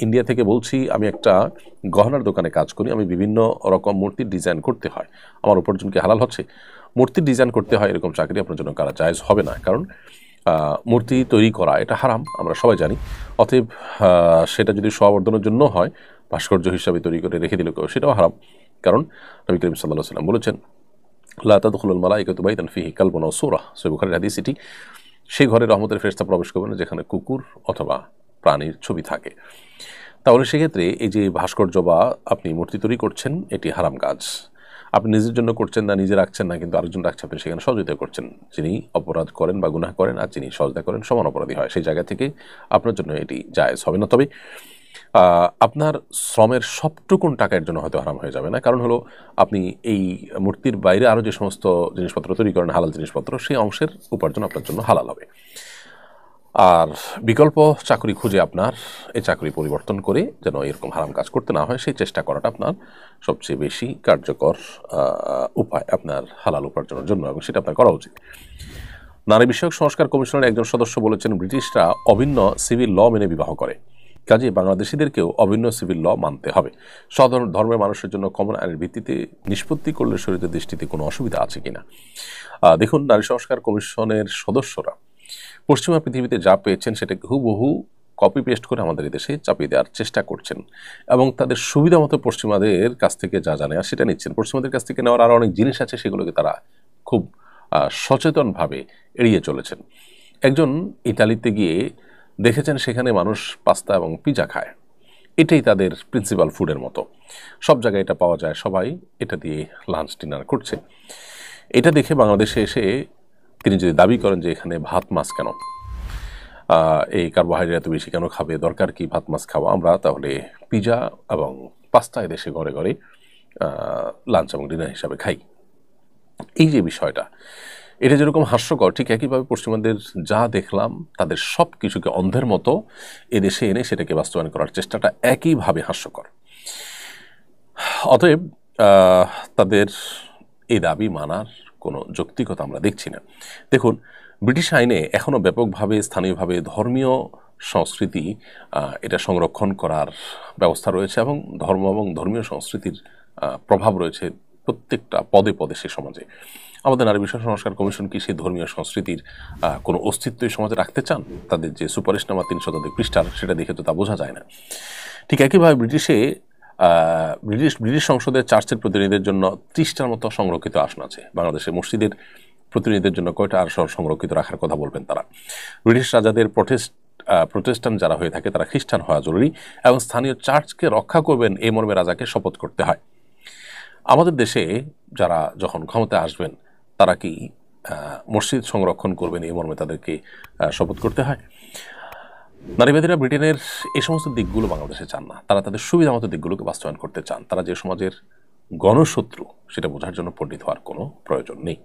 India থেকে বলছি, আমি একটা গহনার দোকানে কাজ করি। আমি বিভিন্ন রকম মূর্তির ডিজাইন করতে হয়। আমার উপার্জন কি হালাল হচ্ছে? মূর্তির ডিজাইন করতে হয় এরকম চাকরি আপনার জন্য করা জায়েজ হবে না, কারণ মূর্তি তৈরি করা এটা হারাম, আমরা সবাই জানি। অতএব সেটা যদি স্ববর্ধনের জন্য হয়, ভাস্কর্য হিসাবে তৈরি করে রেখে দিল কেউ, সেটাও হারাম। কারণ নবী করিম সাল্লাল্লাহু আলাইহি ওয়াসাল্লাম বলেছেন, লা তাদখুলুল মালাইকাতু বাইতান ফিহি কালবুন আও সূরা, সহিহ বুখারীর হাদিস এটি। সেই ঘরে রহমতের ফেরেশতা প্রবেশ করবে না যেখানে কুকুর অথবা প্রাণীর ছবি থাকে। তাহলে সেক্ষেত্রে এই যে ভাস্কর্য বা আপনি মূর্তি তৈরি করছেন, এটি হারাম কাজ। আপনি নিজের জন্য করছেন না, নিজে রাখছেন না, কিন্তু আরেকজন রাখছে, আপনি সেখানে সহযোগিতা করছেন। যিনি অপরাধ করেন বা গুনাহ করেন আর যিনি সজদা করেন সমান অপরাধী হয়। সেই জায়গা থেকে আপনার জন্য এটি জায়েজ হবে না। তবে আপনার শ্রমের সবটুকুন টাকার জন্য হয়তো হারাম হয়ে যাবে না, কারণ হলো আপনি এই মূর্তির বাইরে আরও যে সমস্ত জিনিসপত্র তৈরি করেন, হালাল জিনিসপত্র, সেই অংশের উপার্জন আপনার জন্য হালাল হবে। আর বিকল্প চাকরি খুঁজে আপনার এই চাকরি পরিবর্তন করে যেন এরকম হারাম কাজ করতে না হয়, সেই চেষ্টা করাটা আপনার সবচেয়ে বেশি কার্যকর উপায় আপনার হালাল উপার্জনের জন্য, এবং সেটা আপনার করা উচিত। নারী বিষয়ক সংস্কার কমিশনের একজন সদস্য বলেছেন, ব্রিটিশরা অভিন্ন সিভিল ল মেনে বিবাহ করে, কাজে বাংলাদেশিদেরকেও অভিন্ন সিভিল ল মানতে হবে। ধর্মের মানুষের জন্য কমন আইনের ভিত্তিতে নিষ্পত্তি করলে শরীয়তের দৃষ্টিতে কোনো অসুবিধা আছে কিনা। দেখুন, নারী সংস্কার কমিশনের সদস্যরা পশ্চিমা পৃথিবীতে যা পেয়েছেন সেটাকে হুবহু কপি পেস্ট করে আমাদের দেশে চাপিয়ে দেওয়ার চেষ্টা করছেন, এবং তাদের সুবিধা মতো পশ্চিমাদের কাছ থেকে যা জানে আর সেটা নিচ্ছেন। পশ্চিমাদের কাছ থেকে নেওয়ার আরও অনেক জিনিস আছে, সেগুলোকে তারা খুব সচেতনভাবে এড়িয়ে চলেছেন। একজন ইতালিতে গিয়ে দেখেছেন সেখানে মানুষ পাস্তা এবং পিজা খায়, এটাই তাদের প্রিন্সিপাল ফুডের মতো। সব জায়গায় এটা পাওয়া যায়, সবাই এটা দিয়ে লাঞ্চ ডিনার করছে। এটা দেখে বাংলাদেশে এসে তিনি যদি দাবি করেন যে এখানে ভাত মাছ কেন, এই কার্বোহাইড্রেট এত বেশি কেন খাবে, দরকার কি ভাত মাছ খাওয়া, আমরা তাহলে পিজা এবং পাস্তা এদেশে ঘরে ঘরে লাঞ্চ এবং ডিনার হিসাবে খাই। এই যে বিষয়টা, এটা যেরকম হাস্যকর, ঠিক একইভাবে পশ্চিমাদের যা দেখলাম তাদের সব কিছুকে অন্ধের মতো এদেশে এনে সেটাকে বাস্তবায়ন করার চেষ্টাটা একইভাবে হাস্যকর। অতএব তাদের এই দাবি মানার কোনো যৌক্তিকতা আমরা দেখছি না। দেখুন, ব্রিটিশ আইনে এখনও ব্যাপকভাবে স্থানীয়ভাবে ধর্মীয় সংস্কৃতি এটা সংরক্ষণ করার ব্যবস্থা রয়েছে, এবং ধর্ম এবং ধর্মীয় সংস্কৃতির প্রভাব রয়েছে প্রত্যেকটা পদে পদে সে সমাজে। আমাদের নারী বিষয় সংস্কার কমিশন কি সেই ধর্মীয় সংস্কৃতির কোনো অস্তিত্বই সমাজে রাখতে চান? তাদের যে সুপারিশনামা 3 শতাধিক পৃষ্ঠার, সেটা দেখে তো তা বোঝা যায় না। ঠিক একইভাবে ব্রিটিশ সংসদের চার্চের প্রতিনিধিদের জন্য 30টার মতো সংরক্ষিত আসন আছে। বাংলাদেশে মসজিদের প্রতিনিধিদের জন্য কয়টা আসন সংরক্ষিত রাখার কথা বলবেন তারা? ব্রিটিশ রাজাদের প্রোটেস্ট্যান্ট যারা হয়ে থাকে তারা খ্রিস্টান হওয়া জরুরি, এবং স্থানীয় চার্চকে রক্ষা করবেন এই মর্মে রাজাকে শপথ করতে হয়। আমাদের দেশে যারা যখন ক্ষমতায় আসবেন তারা কি মসজিদ সংরক্ষণ করবেন এই মর্মে তাদেরকে শপথ করতে হয়? নারীবাদীরা ব্রিটেনের এই সমস্ত দিকগুলো বাংলাদেশে চান না, তারা তাদের সুবিধা মতো দিকগুলোকে বাস্তবায়ন করতে চান। তারা যে সমাজের গণশত্রু সেটা বোঝার জন্য পণ্ডিত হওয়ার কোনো প্রয়োজন নেই।